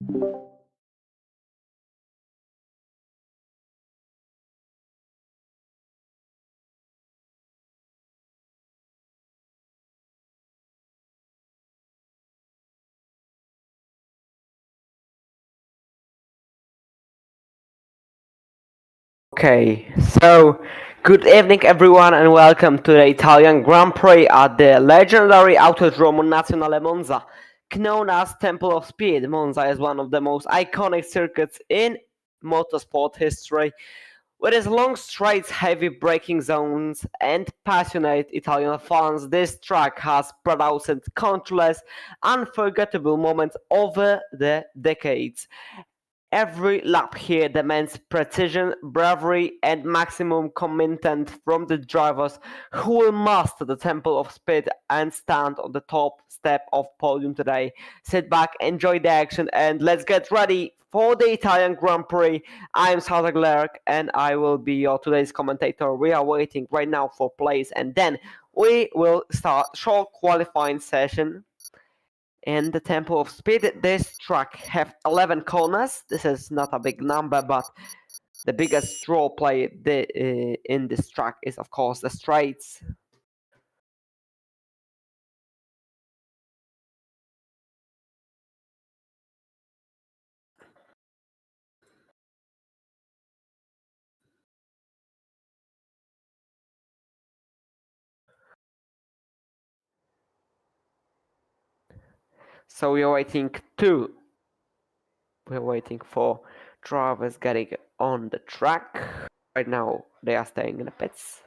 Okay, so good evening everyone and welcome to the Italian Grand Prix at the legendary Autodromo Nazionale Monza. Known as Temple of Speed, Monza is one of the most iconic circuits in motorsport history. With its long straights, heavy braking zones, and passionate Italian fans, this track has produced countless unforgettable moments over the decades. Every lap here demands precision, bravery, and maximum commitment from the drivers who will master the temple of speed and stand on the top step of podium today. Sit back, enjoy the action, and let's get ready for the Italian Grand Prix. I'm Salta Glerk, and I will be your today's commentator. We are waiting right now for place, and then we will start short qualifying session in the Temple of Speed. This track have 11 corners. This is not a big number, but the biggest role play in this track is of course the straights. So we're waiting for drivers getting on the track. Right now they are staying in the pits.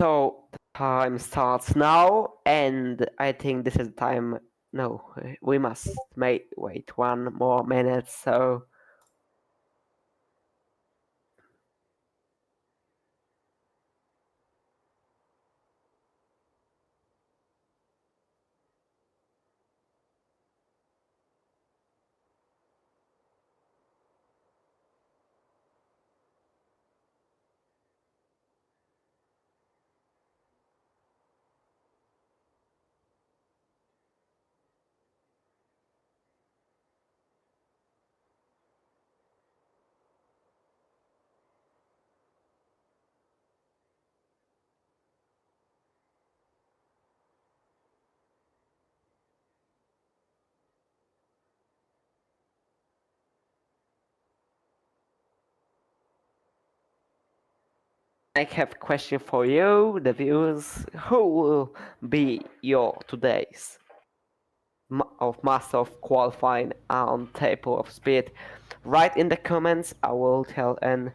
So the time starts now, and I think this is the time. No, we must wait 1 more minute. So I have a question for you, the viewers. Who will be your today's master of qualifying on table of speed? Write in the comments. I will tell and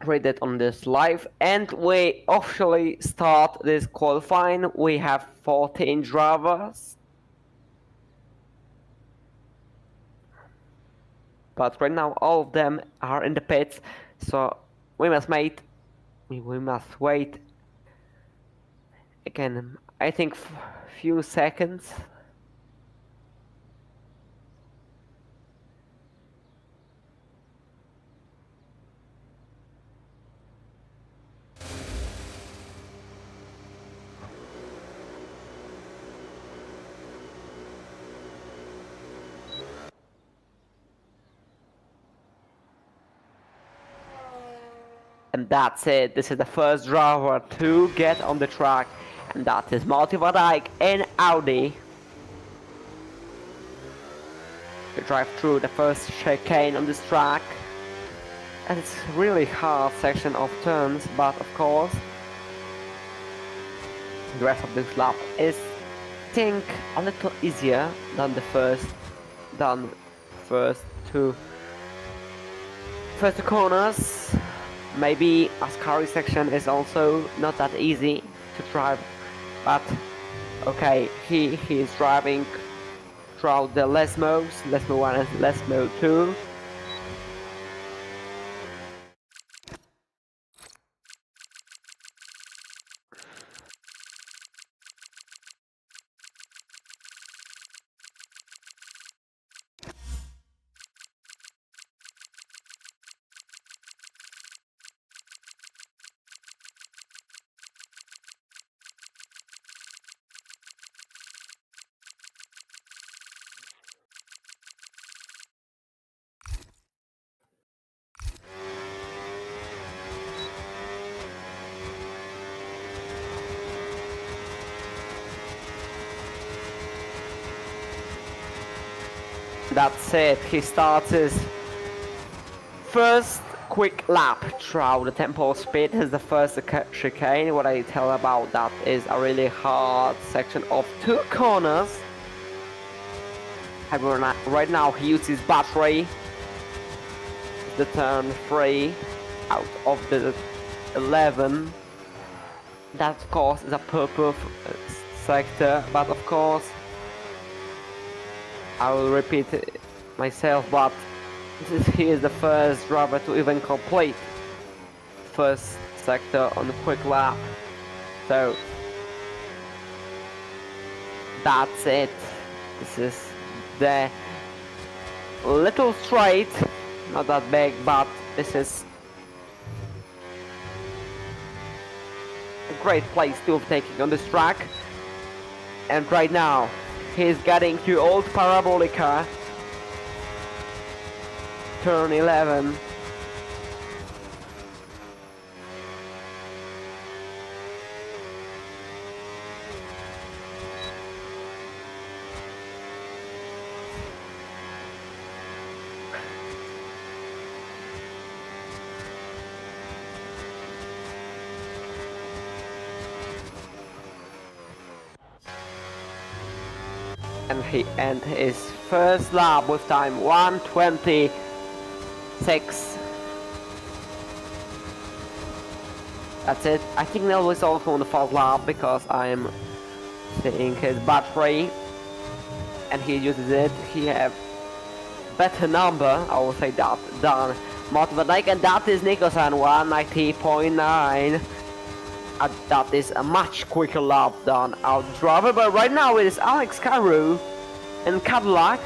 read it on this live. And we officially start this qualifying. We have 14 drivers. But right now all of them are in the pits, so we must wait again. I think few seconds. And that's it. This is the first driver to get on the track, and that is Marty van Dijk in Audi. We drive through the first chicane on this track, and it's a really hard section of turns, but of course the rest of this lap is, I think, a little easier than the first two corners. Maybe Ascari section is also not that easy to drive, but okay, he is driving throughout the Lesmos, Lesmo 1 and Lesmo 2. That's it, he starts his first quick lap throughout the Temple of Speed. Is the first chicane. What I tell about that is a really hard section of 2 corners. Right now he uses battery. The turn 3 out of the 11. That of course is a purple sector, but of course I will repeat it myself, but he is the first driver to even complete first sector on a quick lap. So that's it. This is the little straight, not that big, but this is a great place to have taken on this track. And right now he's getting to Old Parabolica, turn 11. And he ends his first lap with time 1:26. That's it. I think Nel is also on the fast lap because I'm seeing his battery and he uses it. He have better number, I will say that, than Martin van Dijk, and that is Nicholson 190.9. That is a much quicker lap than our driver, but right now it is Alex Carew in Cadillac,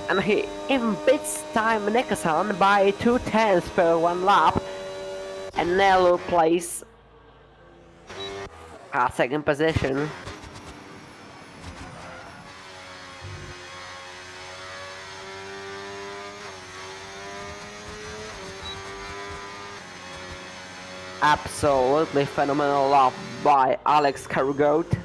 and he even beats time Nicholson by 2/10 per 1 lap, and Nello plays at second position. Absolutely phenomenal lap by Alex Carugot.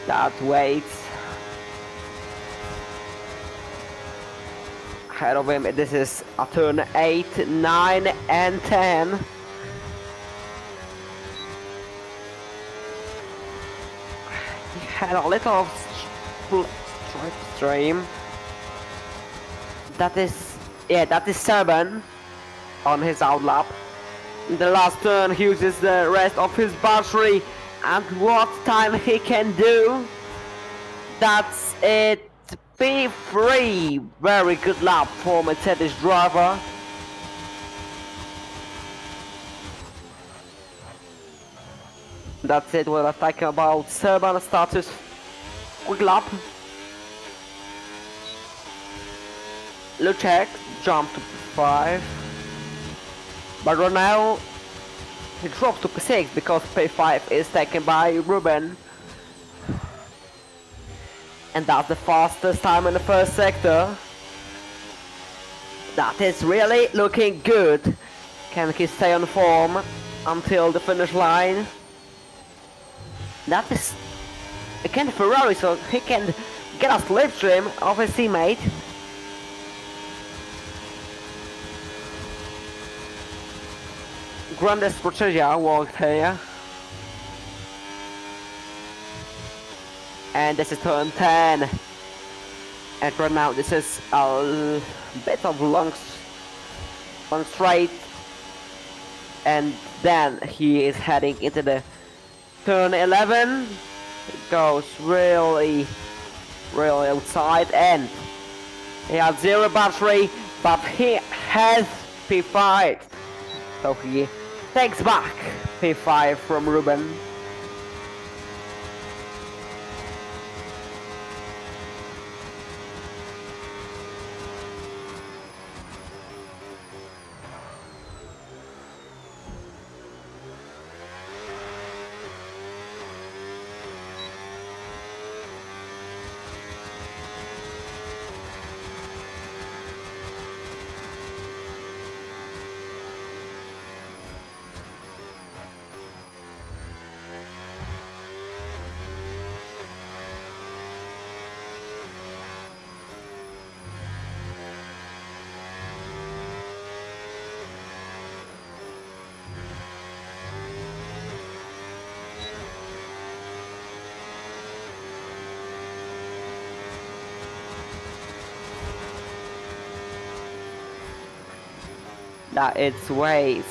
That waits ahead of him. This is a turn 8, 9 and 10. He had a little stream. That is 7 on his outlap. In the last turn he uses the rest of his battery, and what time he can do. That's it, P3. Very good lap for Mercedes driver. That's it, we're talking about Serban status. Quick lap. Lucek jumped to P5. But right now he drops to P6 because P5 is taken by Ruben. And that's the fastest time in the first sector. That is really looking good. Can he stay on form until the finish line? That is again Ferrari, so he can get a slipstream of his teammate. Grande Strategia worked here. And this is turn 10. And right now this is a bit of long straight. And then he is heading into the turn 11. It goes really outside, and he has 0 battery, but he has P5. So he takes back P5 from Ruben. That it's ways.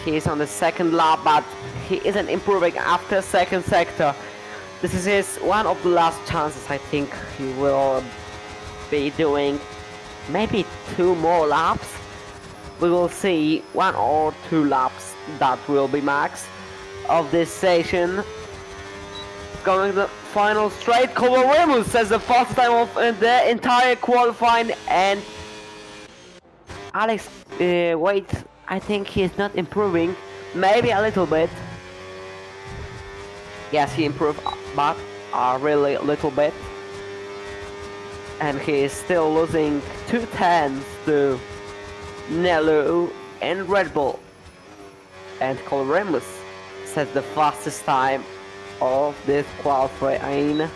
He's on the second lap, but he isn't improving after second sector. This is his one of the last chances. I think he will be doing maybe 2 more laps. We will see 1 or 2 laps. That will be max of this session. Going the final straight. Coloremus says the fastest time of the entire qualifying, and Alex wait, I think he's not improving, maybe a little bit. Yes, he improved, but really a little bit. And he is still losing 2 tenths to Nelu and Red Bull. And Coloremus sets the fastest time of this qualifying.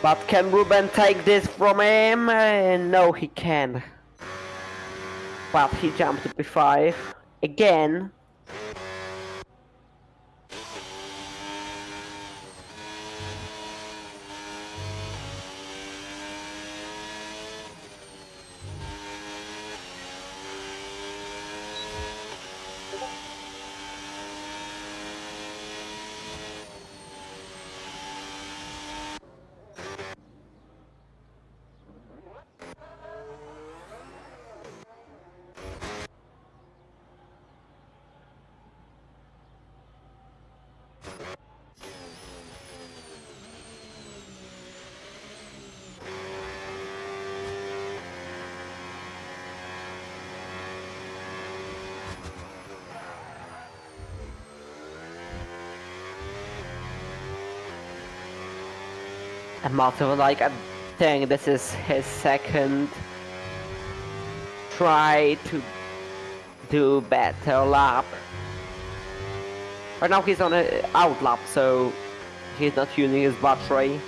But can Ruben take this from him? No, he can. But he jumped to P5 again. And Martin, like, I think this is his second try to do better lap. Right now he's on an out lap, so he's not using his battery.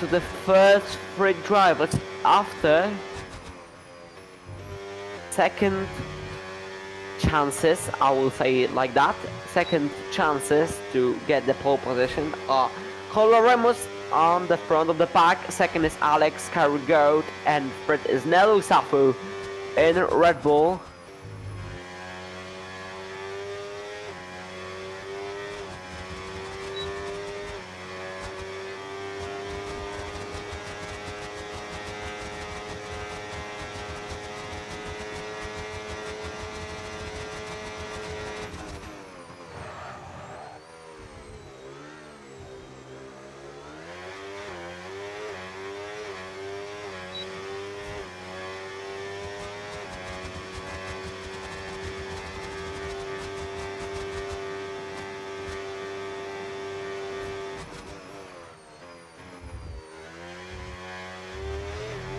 So the first 3 drivers after second chances, I will say it like that, second chances to get the pole position are Coloremus on the front of the pack, second is Alex Carrigoat, and third is Nelu Safu in Red Bull.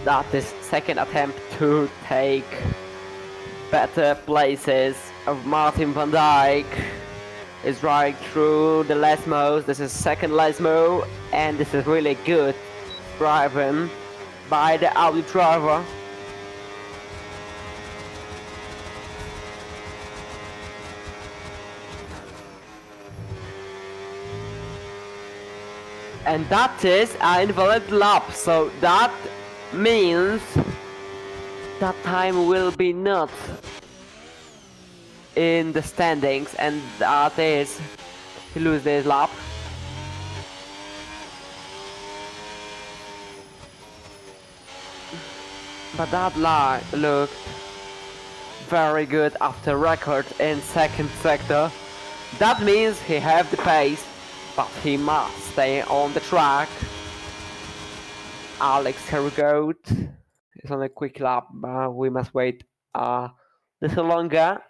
that is second attempt to take better places of Martin van Dijk. Is right through the Lesmos. This is second Lesmo, and this is really good driving by the Audi driver. And that is an invalid lap, so that means that time will be not in the standings, and that is he loses this lap. But that lap looked very good after record in second sector. That means he have the pace, but he must stay on the track. Alex Hergoat is on a quick lap, but we must wait a little longer.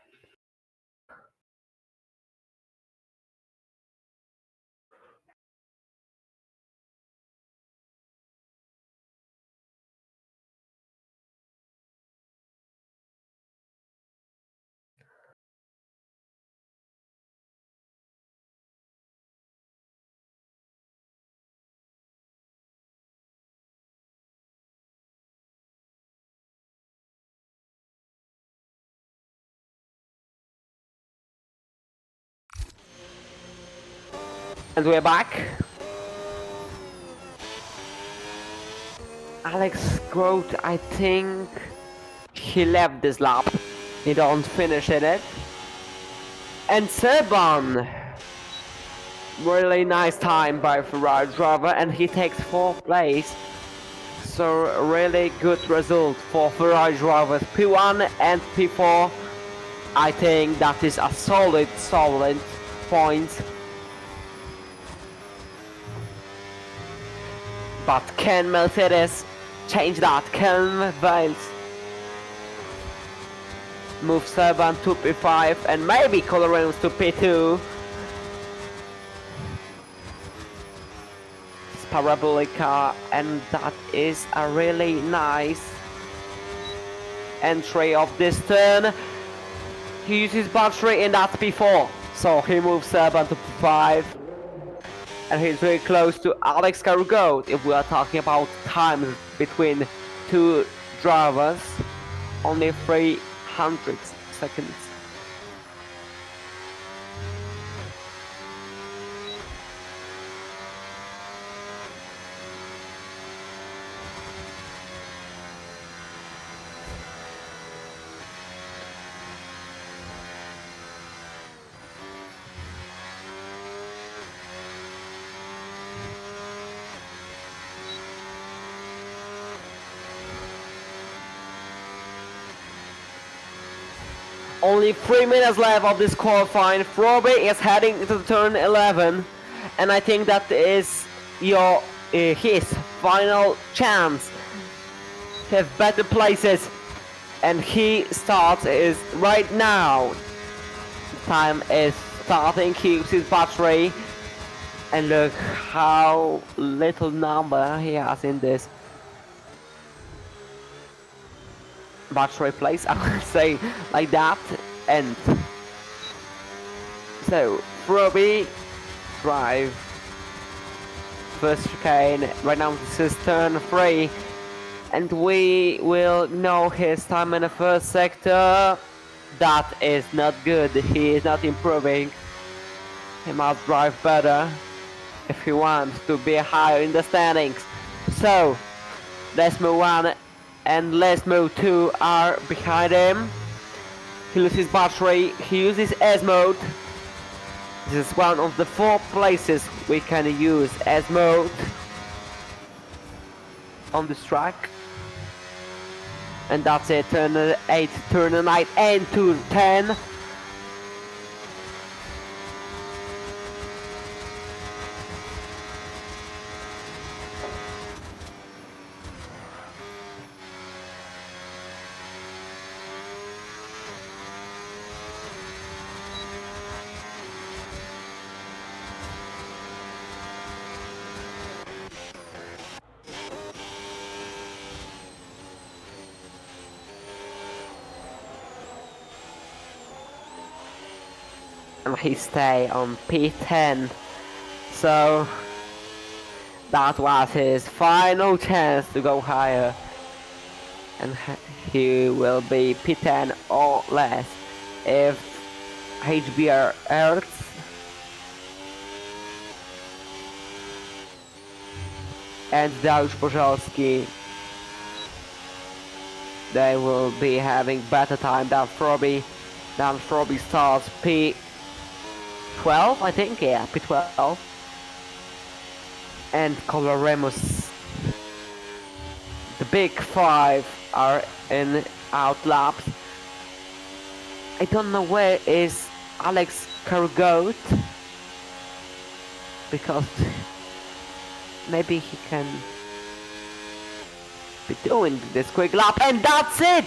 And we're back. Alex Groth, I think he left this lap. He don't finish in it. And Serban, really nice time by Ferrari driver, and he takes 4th place. So really good result for Ferrari drivers P1 and P4. I think that is a solid point. But can Mercedes change that? Can Wales move Serban to P5 and maybe Color Williams to P2? It's Parabolica, and that is a really nice entry of this turn. He uses battery in that P4, so he moves Serban to P5. And he's very close to Alex Cargo if we are talking about times between two drivers. Only 300 seconds. Only 3 minutes left of this qualifying. Frobe is heading into turn 11, and I think that is his final chance to have better places, and he starts is right now. Time is starting. He uses battery, and look how little number he has in this battery place, I would say like that. And so Frobe drive first chicane. Right now this is turn 3, and we will know his time in the first sector. That is not good. He is not improving. He must drive better if he wants to be higher in the standings. So let's move on, and let's move 2 are behind him. He loses battery, he uses S mode. This is one of the 4 places we can use S mode on this track. And that's it, turn 8, turn 9 and turn 10. he stay on P10. So that was his final chance to go higher, and he will be P10 or less if HBR Earth and Dariusz Bożalski, they will be having better time than Frobby. Frobby starts P12, I think, yeah, P12. And Coloremus. The big five are in out laps. I don't know where is Alex Cargoat, because maybe he can be doing this quick lap, and that's it!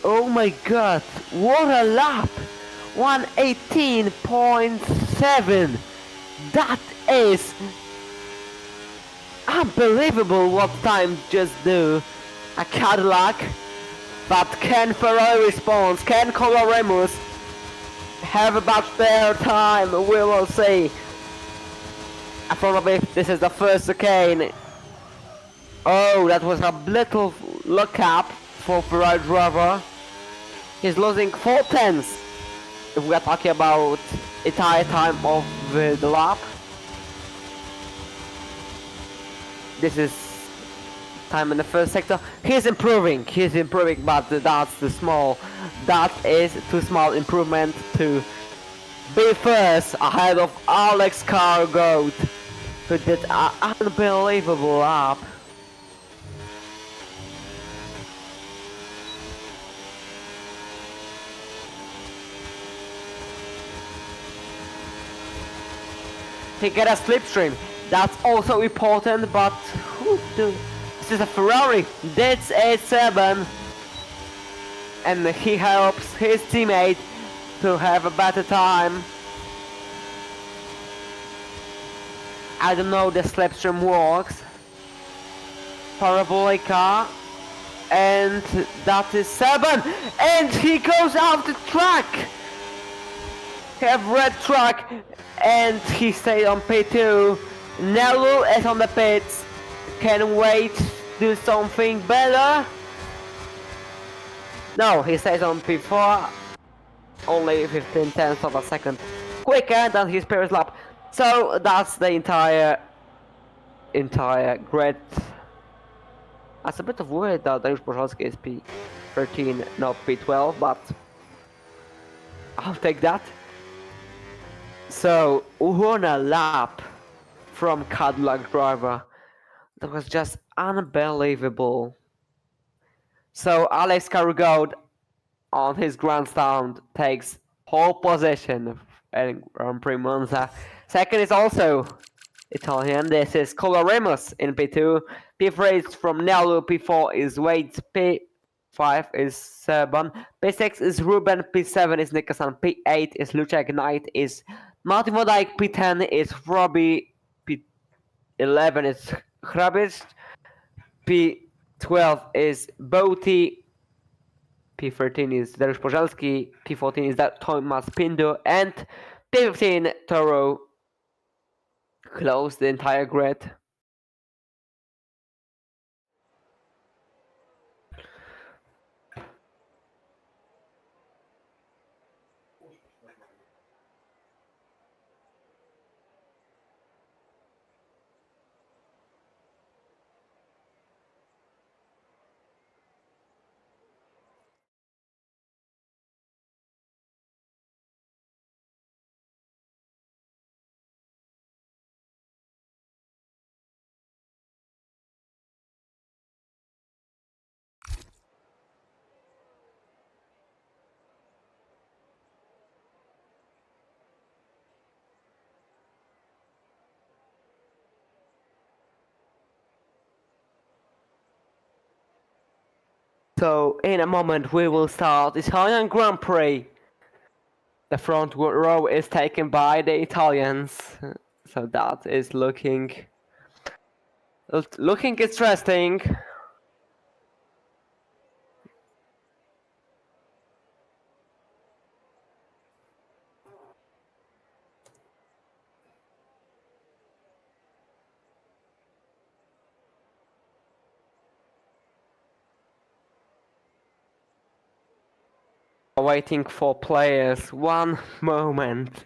Oh my god, what a lap! 118.7! That is unbelievable what time just do. A Cadillac, but can Ferrari responds, can Coloremus have about their time, we will see. Probably this is the first chicane. Oh, that was a little look up for Ferrari driver. He's losing 4 tenths if we are talking about entire time of the lap. This is time in the first sector. He's improving, but that's too small. That is too small improvement to be first ahead of Alex Cargoat, who did an unbelievable lap. He get a slipstream. That's also important, but this is a Ferrari. That's A7, and he helps his teammate to have a better time. I don't know the slipstream works. Parabolica, and that is 7, and he goes off the track. Have red track, and he stayed on P2. Nelu is on the pits. Can wait, do something better. No, he stays on P4. Only 15 tenths of a second quicker than his previous lap. So that's the entire grid. That's a bit of weird that Dariusz Bożalski is P13, not P12, but I'll take that. So, what a lap from Cadillac driver. That was just unbelievable. So, Alex Cargoat on his grandstand takes pole position in Grand Prix Monza. Second is also Italian. This is Coloremus in P2. P3 is from Nelu. P4 is Wade. P5 is Serban. P6 is Ruben. P7 is Nicholson. P8 is Luczek. Knight is Martin Vodijk. P10 is Robbie. P11 is Hrabis. P12 is Boty. P13 is Dariusz Bożalski. P14 is Thomas Pinto. And P15 Toro closed the entire grid. So in a moment we will start Italian Grand Prix. The front row is taken by the Italians, so that is looking interesting. waiting for players. One moment.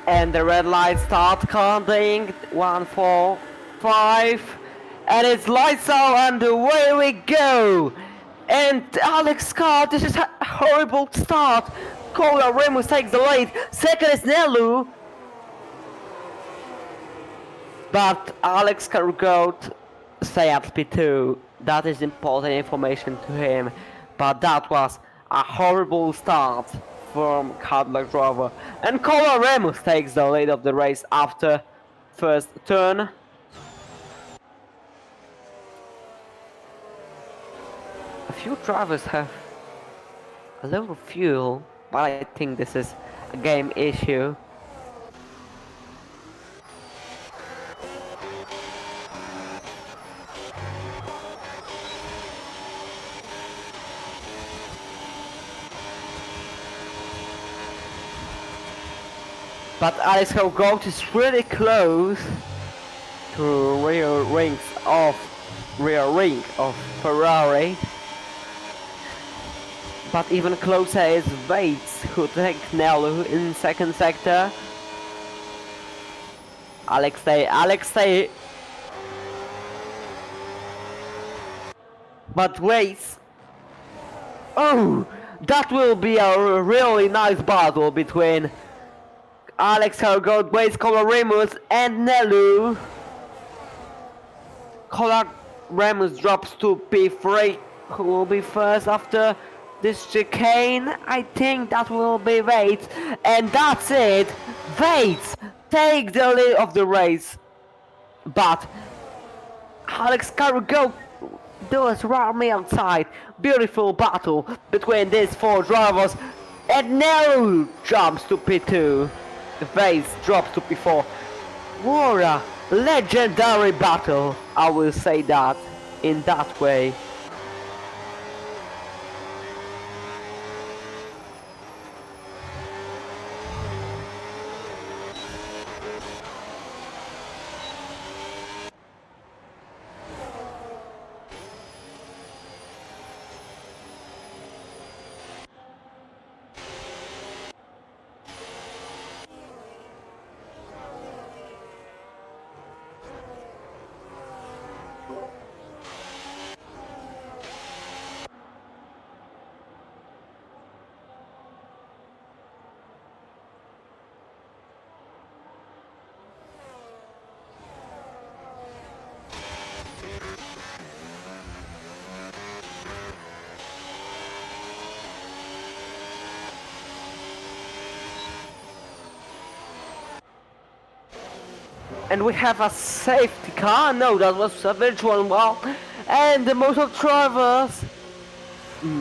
And the red lights start counting. 1, 4, 5. And it's lights out and away we go. And Alex Scott, this is a horrible start. Cola Remus takes the lead. Second is Nelu. But Alex Cargoat stay at P2. That is important information to him. But that was a horrible start from Cadillac driver. And Cola Remus takes the lead of the race after first turn. A few drivers have a little fuel, but I think this is a game issue. But Alex Cargoat is really close to rear ring of Ferrari. But even closer is Vates, who takes Nelu in second sector. Alex stay. But Vates. Oh, that will be a really nice battle between Alex Cargoat, Vates, Cola Remus, and Nelu. Cola Remus drops to P3, who will be first after this chicane. I think that will be Vates, and that's it. Vates take the lead of the race, but Alex Cargoat does round me outside. Beautiful battle between these four drivers, and Nelu jumps to P2. Vates drops to P4. What a legendary battle, I will say that in that way. And we have a safety car. No, that was a virtual one. And the most of drivers,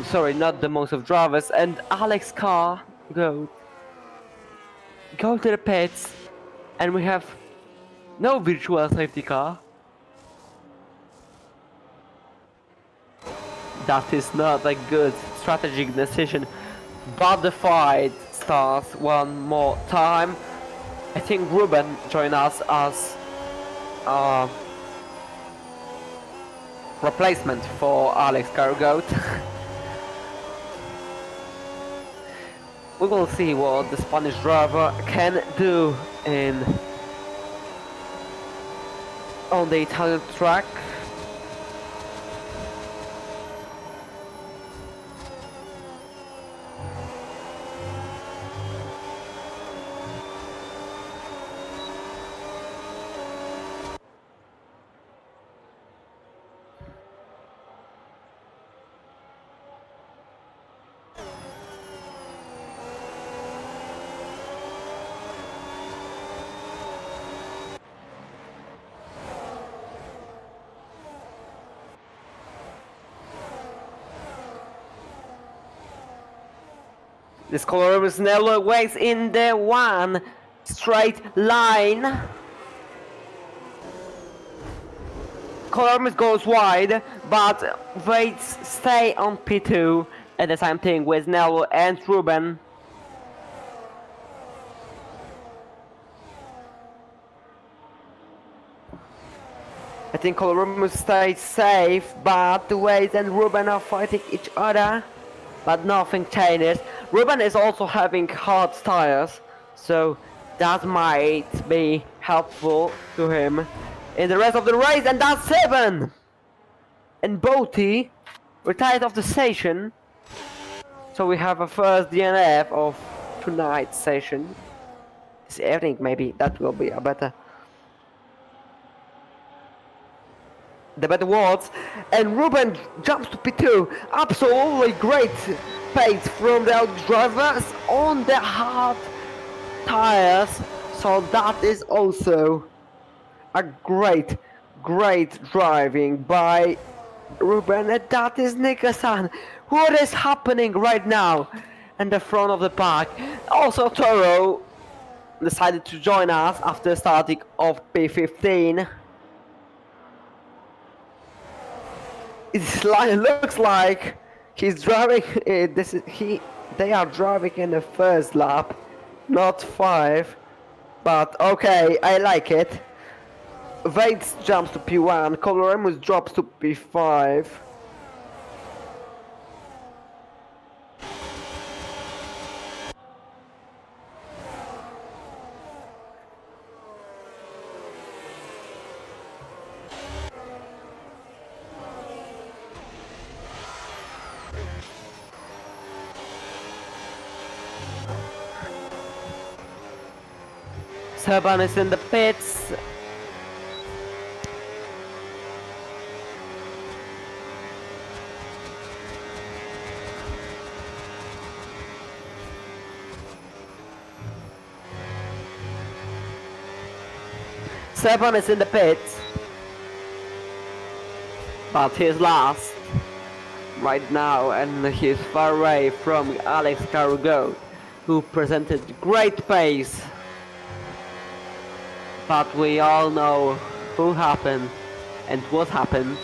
sorry, not the most of drivers, and Alex Carr go to the pits, and we have no virtual safety car. That is not a good strategic decision, but the fight starts one more time. I think Ruben joined us as replacement for Alex Cargoat. We will see what the Spanish driver can do on the Italian track. This color is never waits in the one straight line. Colormus goes wide, but Waits stay on P2, and the same thing with Nello and Ruben. I think Colormus stays safe, but Waits and Ruben are fighting each other. But nothing changes. Ruben is also having hard tires, so that might be helpful to him in the rest of the race, and that's 7! And Botti retired off the station, so we have a first DNF of tonight's session. This evening maybe, that will be a better words. And Ruben jumps to P2. Absolutely great pace from the drivers on the hard tires. So that is also a great driving by Ruben. And that is Nika-san. What is happening right now in the front of the pack? Also Toro decided to join us after starting of P15. It looks like he's driving. They are driving in the first lap, not 5. But okay, I like it. Waits jumps to P1. Coloremus drops to P5. Serban is in the pits. Serban is in the pits. But he's last right now, and he's far away from Alex Cargo, who presented great pace. But we all know who happened and what happened.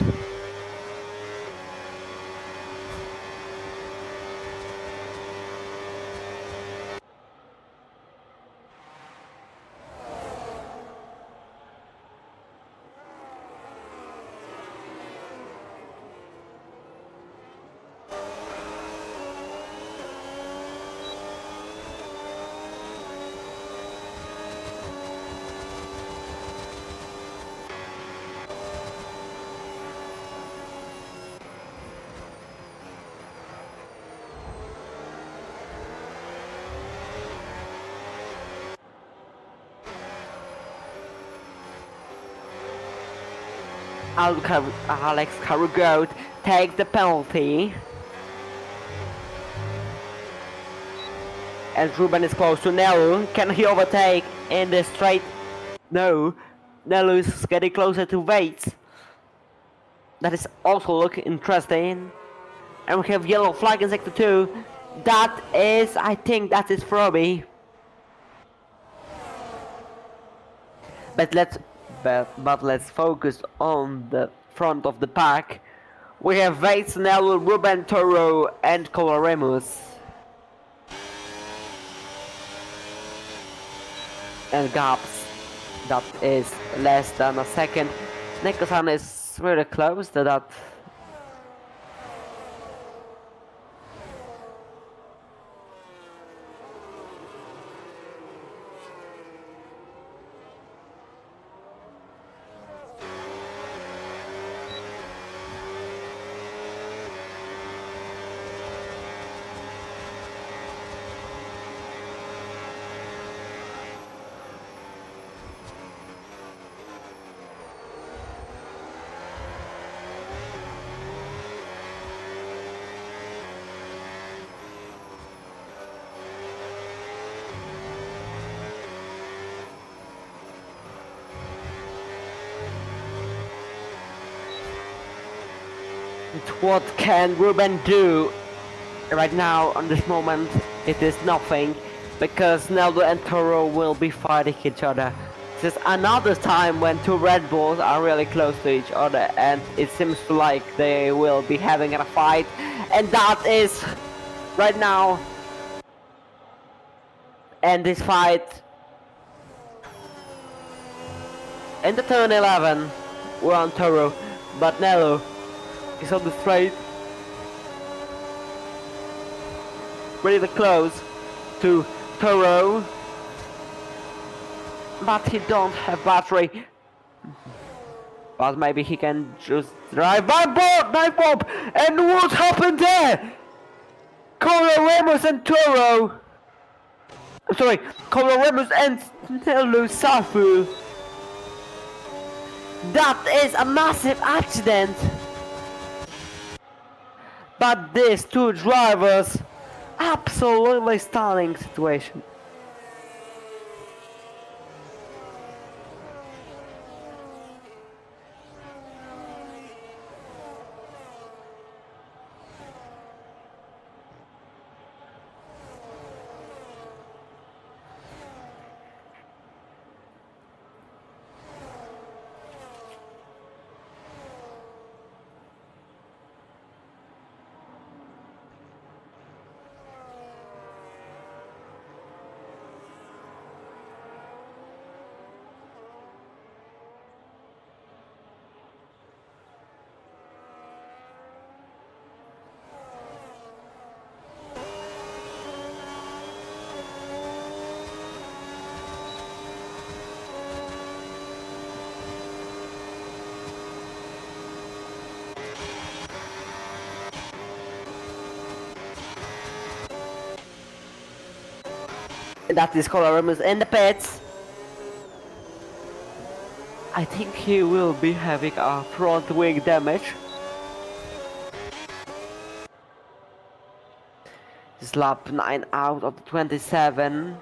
Alex Cargo takes the penalty. And Ruben is close to Nello. Can he overtake in the straight? No. Nello is getting closer to Waits. That is also looking interesting. And we have yellow flag in sector 2. That is, I think that is Froby. But let's focus on the front of the pack. We have Vates, Nelu, Ruben, Toro, and Coloremus. And Gaps. That is less than a second. Nekosan is really close to that. What can Ruben do? Right now, on this moment, it is nothing, because Neldo and Toro will be fighting each other. This is another time when two Red Bulls are really close to each other, and it seems like they will be having a fight, and that is right now. And this fight in the turn 11, we're on Toro, but Nello is on the straight, really close to Toro, but he don't have battery. But maybe he can just drive by board, knife bomb, and what happened there? Coloremus and Toro. I'm sorry, Coloremus and Nello Safu. That is a massive accident. But these two drivers, absolutely stunning situation. That is Coloremus in the pits. I think he will be having a front wing damage. This lap 9 out of the 27.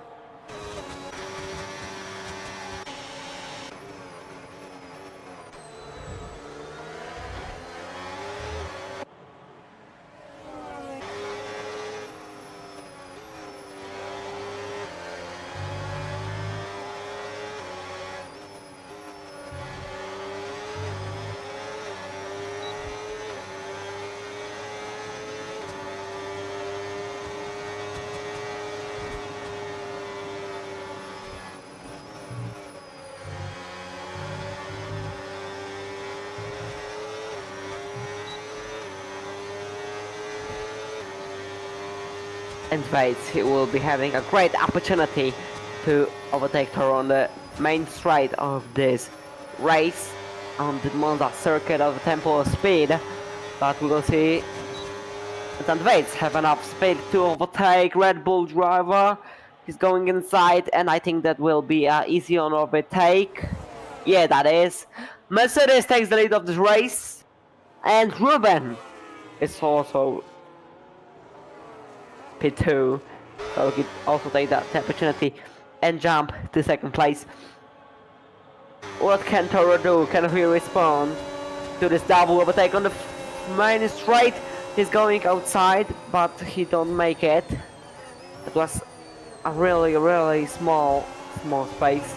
And Vates, he will be having a great opportunity to overtake her on the main straight of this race on the Monza circuit of Temple of Speed. But we will see that Vates have enough speed to overtake Red Bull driver. He's going inside, and I think that will be an easy on overtake. Yeah, that is. Mercedes takes the lead of this race, and Ruben is also P2, so he could also take that opportunity and jump to second place. What can Toro do? Can he respond? to this double overtake on the main straight. He's going outside, but he don't make it. It was a really small space.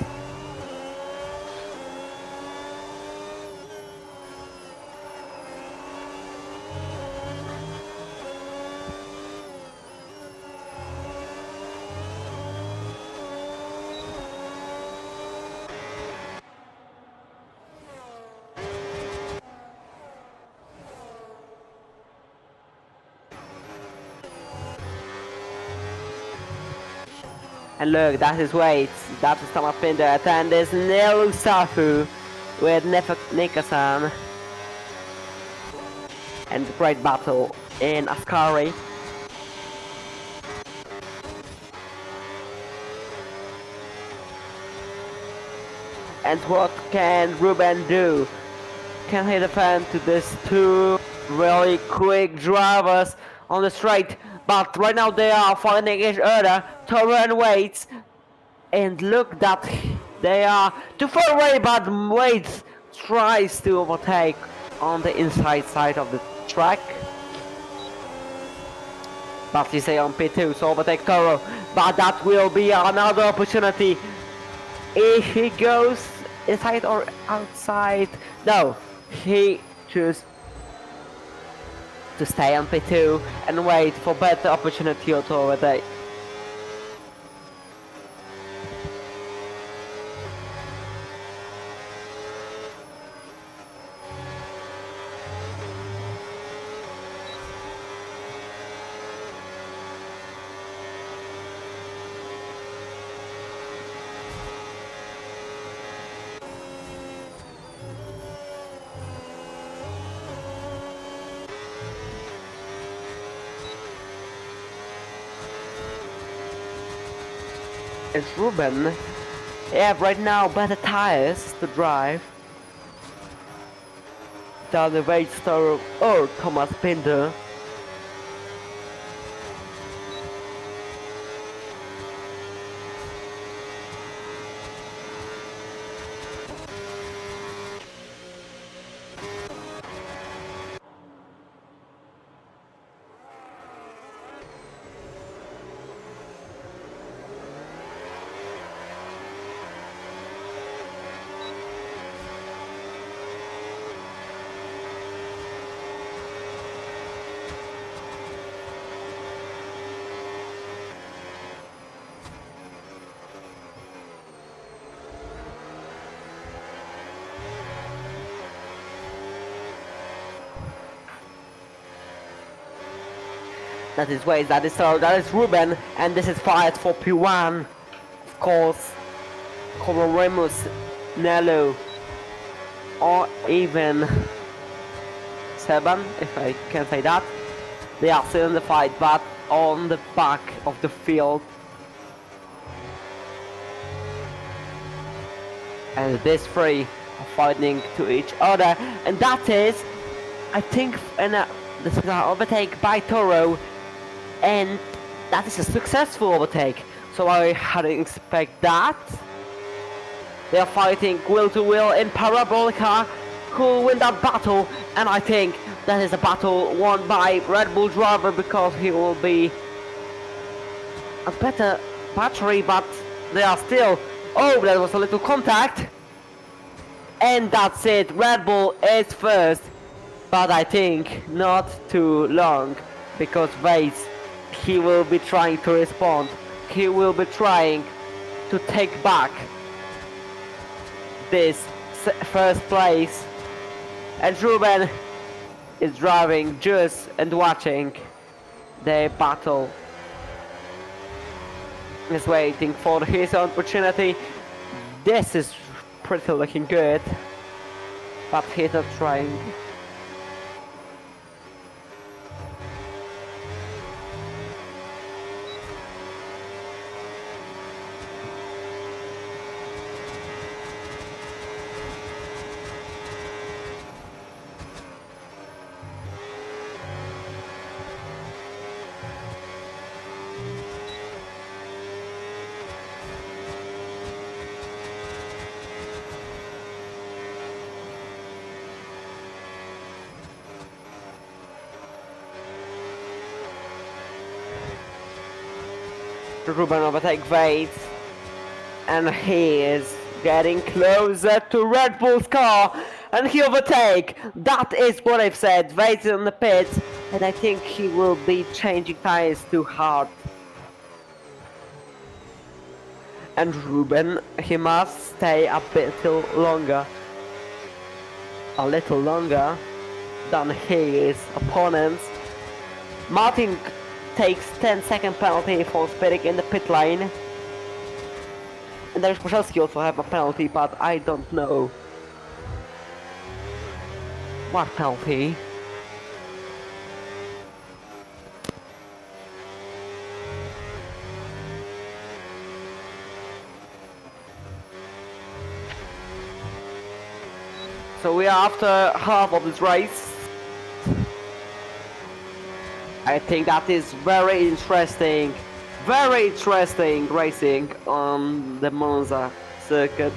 And look, that's his weight. That's his stomach pinder. And there's Nelu Safu with Nikasan. And great battle in Ascari. And what can Ruben do? Can he defend to these two really quick drivers on the straight? But right now they are fighting each other, Toro and Waits. And look that they are too far away, but Waits tries to overtake on the inside side of the track. But he say on P2, so overtake Toro. But that will be another opportunity. If he goes inside or outside, no, he chooses to stay on P2 and wait for better opportunity to overtake. It's Ruben. Yeah, right now better tires to drive than the Waits, Toro or Thomas Pinder. That is Waits, that is Toro, that is Ruben, and this is fired for P1. Of course, Como Remus, Nello, or even Seban, if I can say that. They are still in the fight, but on the back of the field. And these three are fighting to each other, and that is, I think, this is an overtake by Toro, and that is a successful overtake. So I hadn't expect that. They are fighting wheel to wheel in Parabolica. Who will win that battle? And I think that is a battle won by Red Bull driver because he will be a better battery, but they are still. Oh, there was a little contact. And that's it. Red Bull is first. But I think not too long, because Waits, he will be trying to respond. He will be trying to take back this first place. And Ruben is driving just and watching the battle. Is waiting for his opportunity. This is pretty looking good, but he's not trying. Ruben overtake Vates, and he is getting closer to Red Bull's car, and he overtake. That is what I've said. Vates is on the pits, and I think he will be changing tires too hard. And Ruben, he must stay a little longer than his opponents. Martin takes 10-second penalty for speeding in the pit lane. And Dariusz Poszelski also have a penalty, but I don't know what penalty. So we are after half of this race. I think that is very interesting racing on the Monza circuit.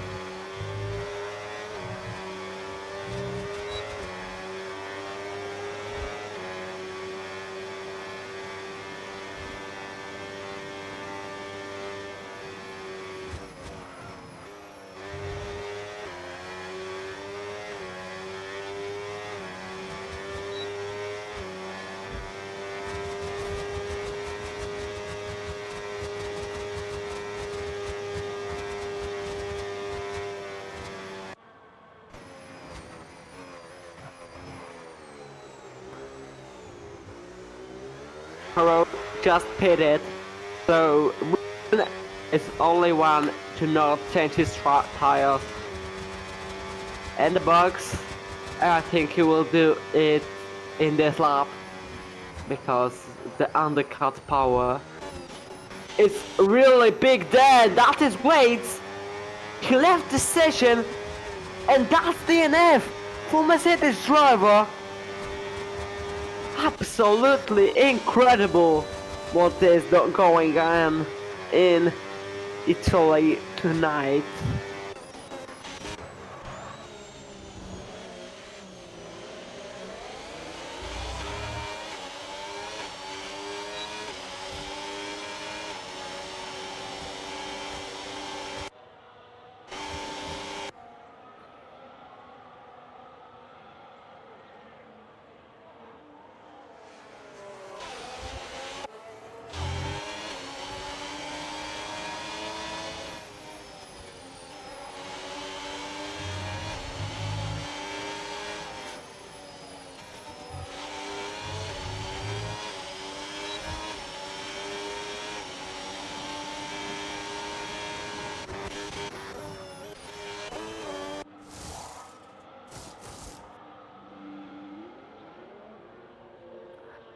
Haro just pitted, so Ruben is only one to not change his tires. And the box, I think he will do it in this lap, because the undercut power is really big there. That is Waits. He left the session, and that's DNF for Mercedes driver. Absolutely incredible what is going on in Italy tonight.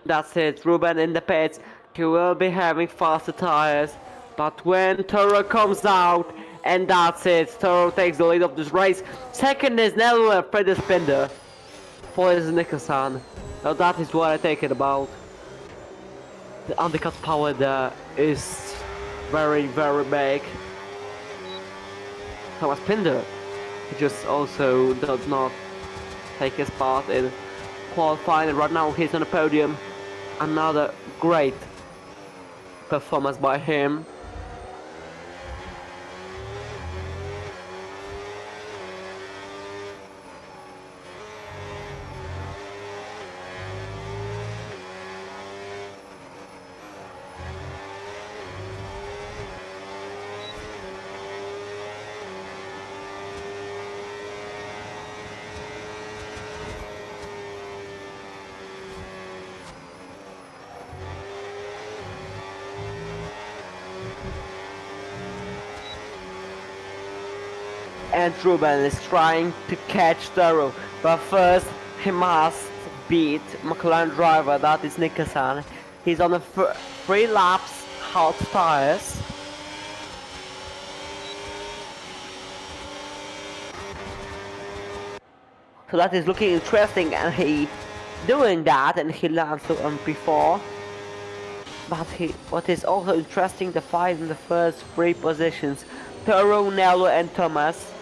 That's it, Ruben in the pits. He will be having faster tires. But when Toro comes out, and that's it, Toro takes the lead of this race. Second is Nello and Freddy Spinder. Fourth is Nicholson. Now that is what I take it about. The undercut power there is very big. Thomas Pinder, he just also does not take his part in qualifying, and right now he's on the podium. Another great performance by him. And Ruben is trying to catch Toro, but first he must beat McLaren driver, that is Nicholson. He's on the 3 laps hot tires. So that is looking interesting, and he doing that, and he lands to MP4. But what is also interesting, the fight in the first 3 positions, Toro, Nello and Thomas.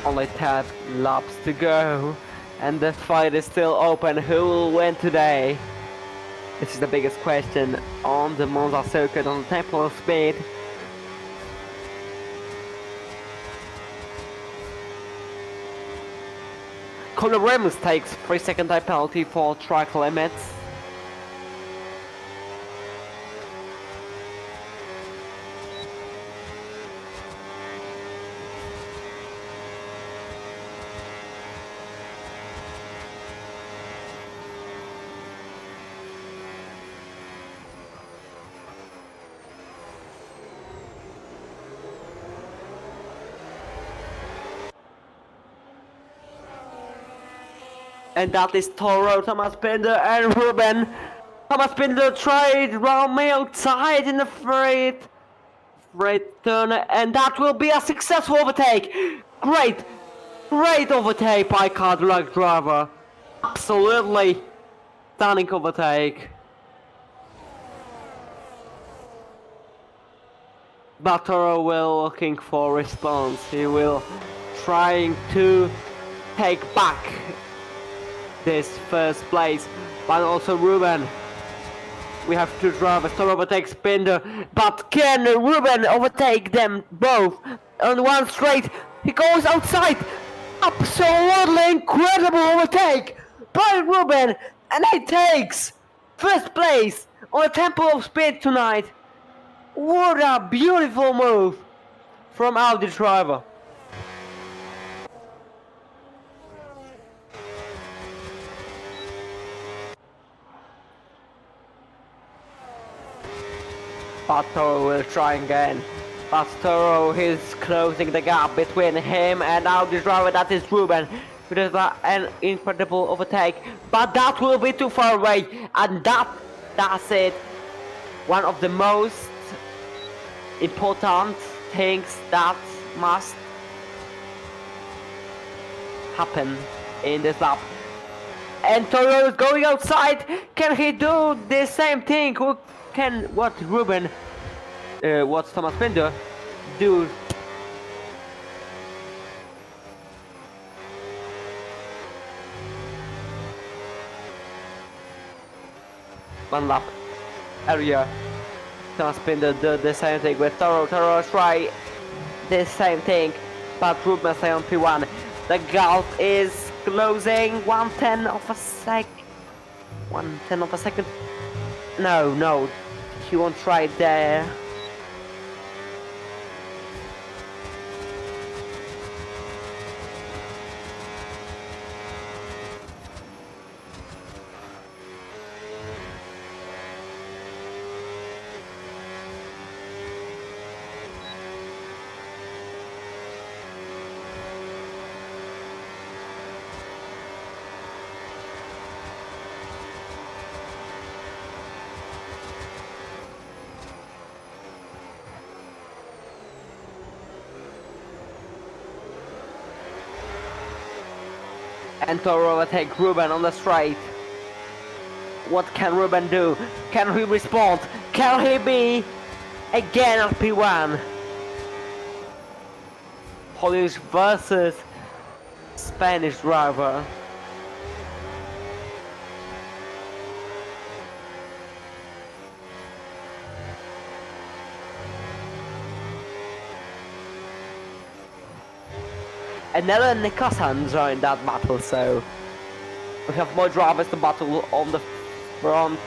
Only 10 laps to go, and the fight is still open. Who will win today? This is the biggest question on the Monza circuit, on the Temple of Speed. Colin Ramos takes 3-second time penalty for track limits. And that is Toro, Thomas Binder and Ruben. Thomas Binder tried round me outside in the freight turn, and that will be a successful overtake. Great overtake by Cadillac driver. Absolutely stunning overtake. But Toro will looking for response. He will trying to take back this first place, but also Ruben. We have two drivers. Toro overtakes Binder, but can Ruben overtake them both on one straight? He goes outside. Absolutely incredible overtake by Ruben, and he takes first place on the Temple of Speed tonight. What a beautiful move from Audi driver. But Toro will try again. But Toro is closing the gap between him and Audi driver, that is Ruben. It is an incredible overtake, but that will be too far away, and that's it. One of the most important things that must happen in this lap. And Toro is going outside. Can he do the same thing? What Ruben, what Thomas Binder do? One lap area. Thomas Binder do the same thing with Toro. Toro try the same thing, but Ruben stay on P1. The gap is closing 1/10 of a sec. 1/10 of a second. No, he won't try it there. And Toro overtake Ruben on the straight. What can Ruben do? Can he respond? Can he be again at P1? Polish versus Spanish driver. And Nella Nicholson joined that battle, so we have more drivers to battle on the front.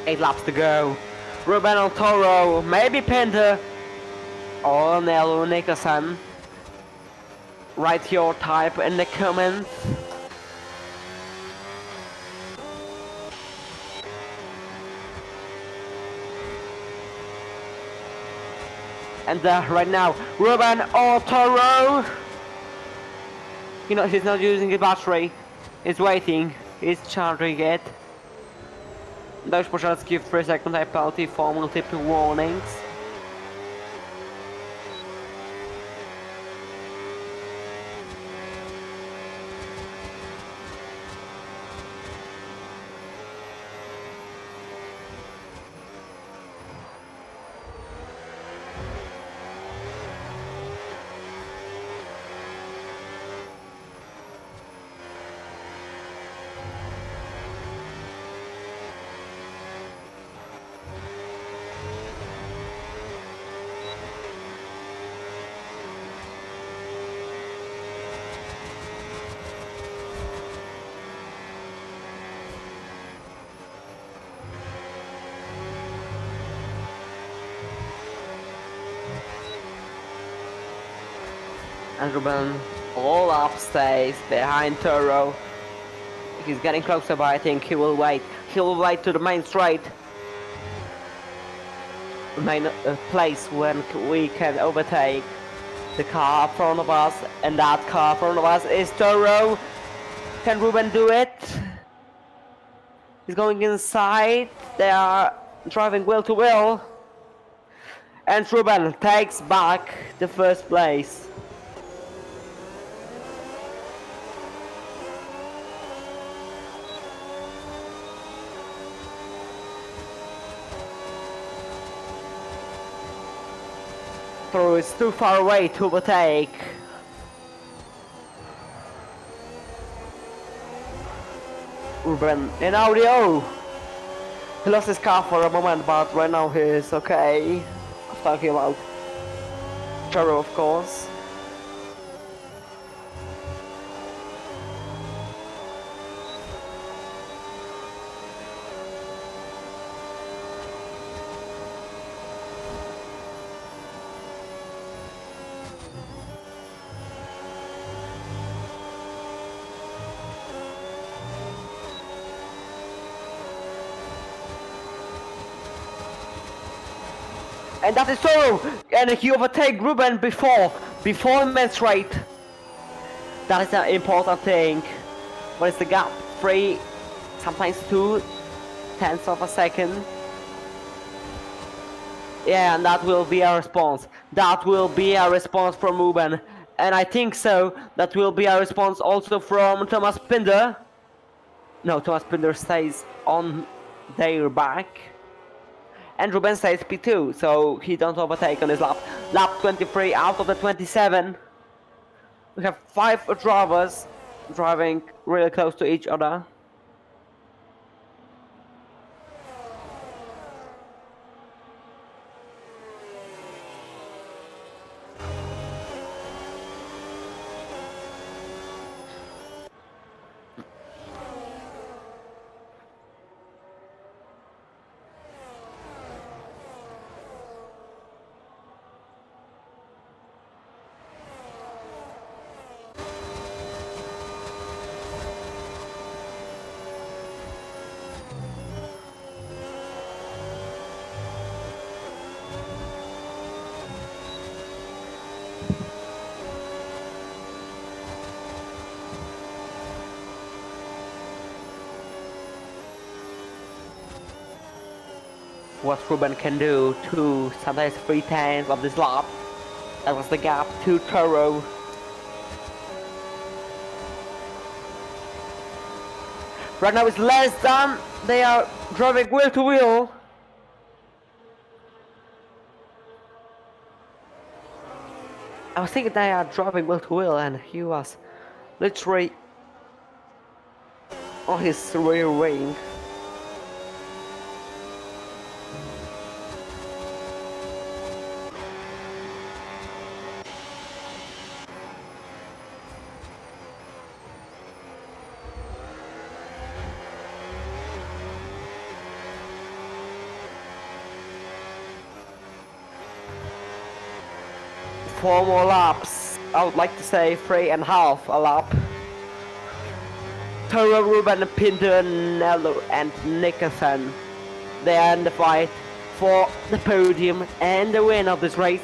Eight laps to go. Ruben on Toro, maybe Pinter or Nella Nicholson. Write your type in the comments. And right now, Ruben or Toro. You know, he's not using the battery. He's waiting. He's charging it. Dariusz Pożarski 3-second time penalty for multiple warnings. And Ruben all up stays behind Toro. He's getting closer, but I think he will wait. He will wait to the main straight. Main place when we can overtake the car in front of us, and that car in front of us is Toro. Can Ruben do it? He's going inside. They are driving wheel to wheel. And Ruben takes back the first place. Toro is too far away to overtake. Ruben in audio. He lost his car for a moment, but right now he is okay. I'm talking about Toro, of course. And that is Toro, and he overtake Ruben before main straight. That is an important thing. What is the gap? 3, sometimes 2/10 of a second. Yeah, and that will be a response. That will be a response from Ruben. And I think so, that will be a response also from Thomas Pinder. No, Thomas Pinder stays on their back. And Ruben stays P2, so he don't overtake on his lap. Lap 23 out of the 27. We have 5 drivers driving really close to each other. What Ruben can do 2, sometimes 3/10 of this lap. That was the gap to Toro. Right now it's less than. They are driving wheel to wheel. I was thinking they are driving wheel to wheel, and he was literally on his rear wing. Four more laps. I would like to say 3.5 a lap. Toro, Ruben, Pinder, Nello and Nicholson. They are in the fight for the podium and the win of this race.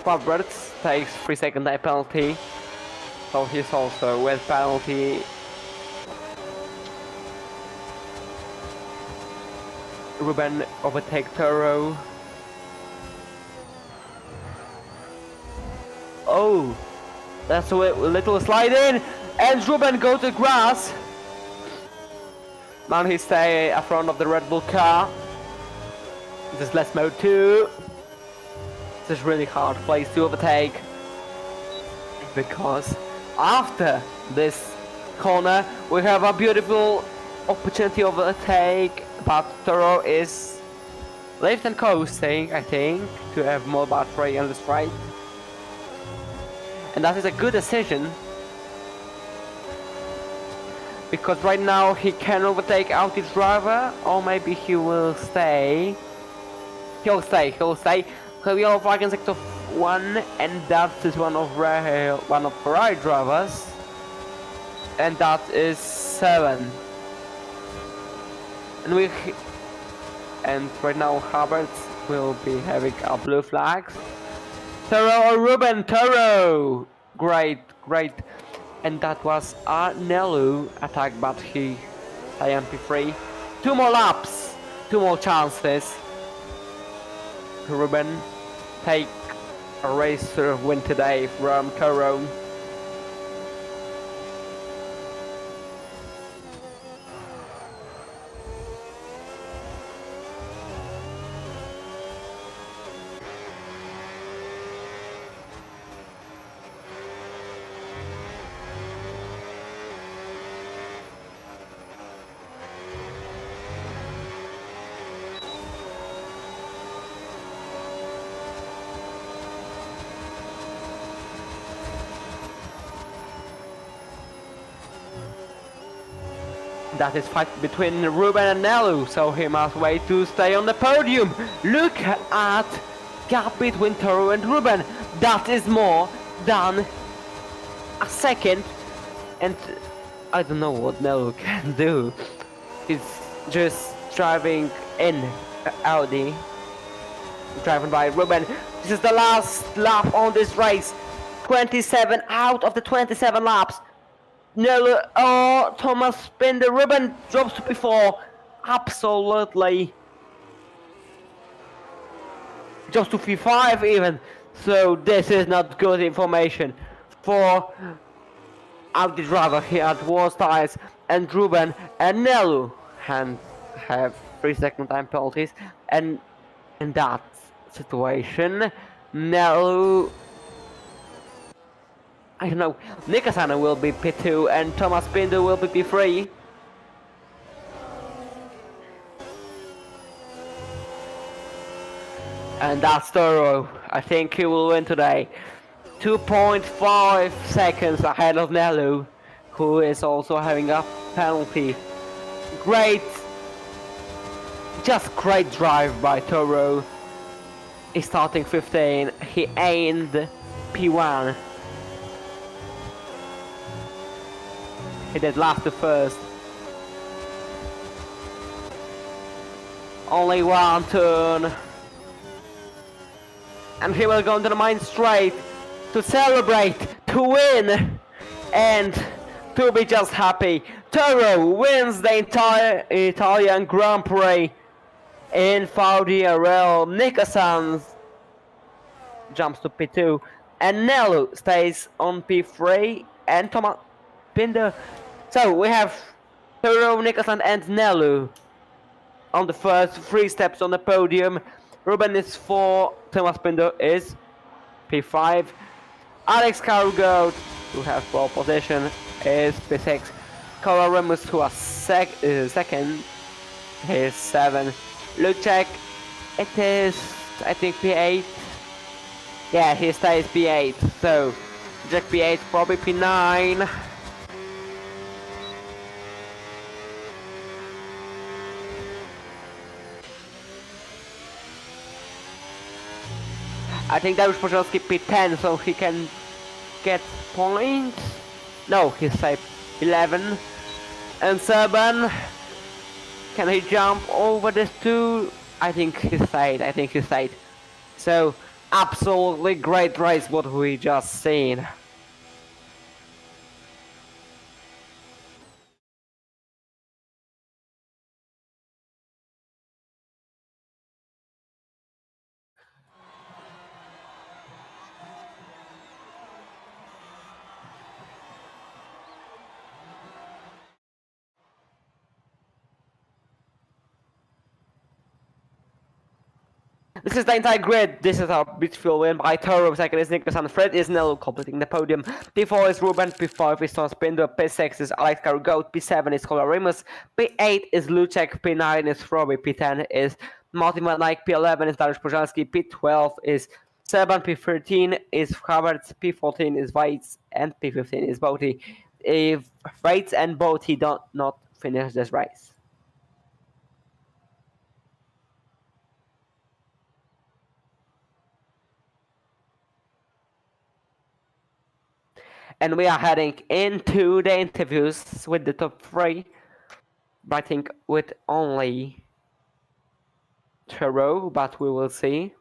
Bob Roberts takes 3-second day penalty, so he's also with penalty. Ruben overtake Toro. Oh, that's a little slide in, And Ruben go to grass. Now he stay in front of the Red Bull car. This is less mode 2. This is really hard place to overtake. Because after this corner we have a beautiful opportunity to overtake, but Toro is left and coasting, I think, to have more battery on the straight. And that is a good decision, because right now he can overtake Audi's driver, or maybe he will stay. He'll stay. So we have Wagon Sector 1, and that is one of Ferrari drivers, and that is 7. And right now Hubbard will be having a blue flag. Toro or Ruben? Toro! Great. And that was a Nelu attack, but he MP3. 2 more laps, 2 more chances. Ruben take a racer win today from Toro. That is fight between Ruben and Nelu, so he must wait to stay on the podium. Look at gap between Toro and Ruben. That is more than a second, and I don't know what Nelu can do. He's just driving in Audi, driven by Ruben. This is the last lap on this race. 27 out of the 27 laps. No, oh, Thomas Binder, Ruben drops to P4. Absolutely. Just to P5 even. So this is not good information for Audi driver here at worst tires, and Ruben and Nelu have 3-second time penalties, and in that situation Nelu, I don't know, Nikasana will be P2 and Thomas Binder will be P3. And that's Toro. I think he will win today. 2.5 seconds ahead of Nelu, who is also having a penalty. Just great drive by Toro. He's starting 15. He aimed P1. He did last to first. Only one turn. And he will go into the main straight to celebrate, to win, and to be just happy. Toro wins the entire Italian Grand Prix in Saudi Arabia. Nicholson jumps to P2, and Nelu stays on P3, and Thomas Binder. So we have Toro, Nicholson, and Nelu on the first 3 steps on the podium. Ruben is 4, Thomas Binder is P5. Alex Cargo, who has pole position, is P6. Cora Remus, who is second, is 7. Lucek, it is, I think, P8. Yeah, he stays P8. So, Jack P8, probably P9. I think Dariusz Pożalski P10, so he can get points. No, he's safe. 11. And 7. Can he jump over this 2? I think he stayed. So, absolutely great race what we just seen. This is the entire grid. This is our beautiful win by Toro. Second is Nicholas and Fred is Nel completing the podium. P4 is Ruben. P5 is Tom Spinder. P6 is Alex Cargoat. P7 is Colarimus. P8 is Lucek. P9 is Robbie. P10 is Martin Van Eyck. P11 is Dariusz Pożanski. P12 is Seban. P13 is Havertz. P14 is Weitz. And P15 is Botti. If Weitz and Botti don't not finish this race. And we are heading into the interviews with the top three. I think with only Turo, but we will see.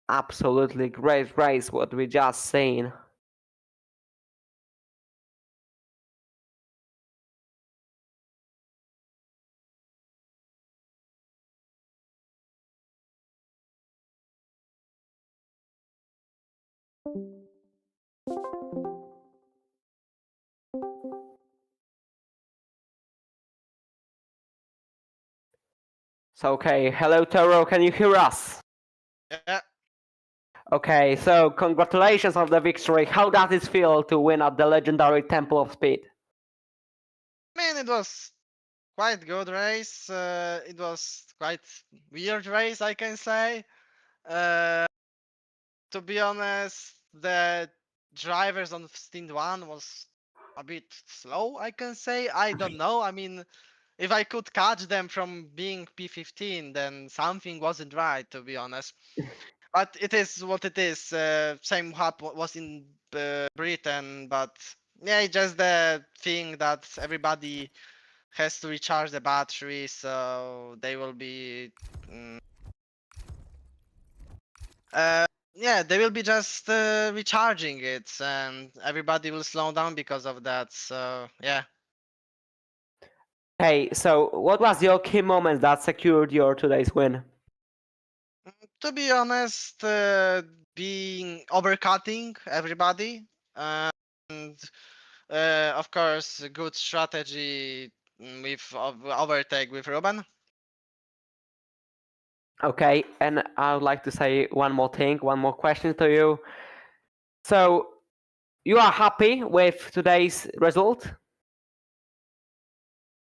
Absolutely great race, what we just seen. So, okay, hello Toro, can you hear us? Yeah, Okay, so congratulations on the victory. How does it feel to win at the legendary Temple of Speed? I mean, it was quite good race. It was quite weird race, I can say. Uh, to be honest, the drivers on stint one was a bit slow, I can say. I don't know. I mean, if I could catch them from being P15, then something wasn't right, to be honest. But it is what it is. Same was in Britain, but yeah, it's just the thing that everybody has to recharge the battery, so they will be. mm, yeah, they will be just recharging it, and everybody will slow down because of that. So yeah. Hey, so what was your key moment that secured your today's win? To be honest, being overcutting everybody, and of course, a good strategy with overtake with Ruben. Okay, and I would like to say one more thing, one more question to you. So, you are happy with today's result?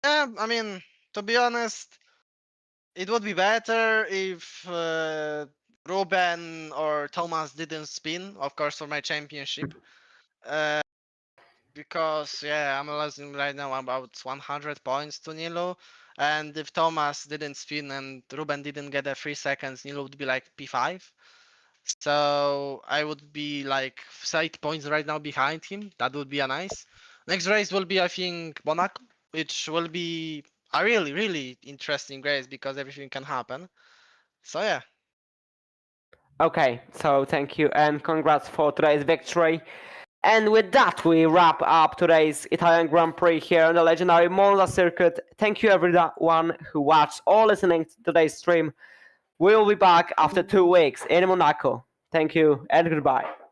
Yeah, I mean, to be honest, it would be better if Ruben or Thomas didn't spin, of course, for my championship. Uh, because yeah, I'm losing right now about 100 points to Nilo, and if Thomas didn't spin and Ruben didn't get a 3 seconds, Nilo would be like P5. So I would be like 8 points right now behind him. That would be a nice. Next race will be, I think, Monaco, which will be a really, really interesting race because everything can happen. So yeah. Okay, so thank you and congrats for today's victory. And with that, we wrap up today's Italian Grand Prix here on the legendary Monza circuit. Thank you everyone who watched or listening to today's stream. We'll be back after 2 weeks in Monaco. Thank you and goodbye.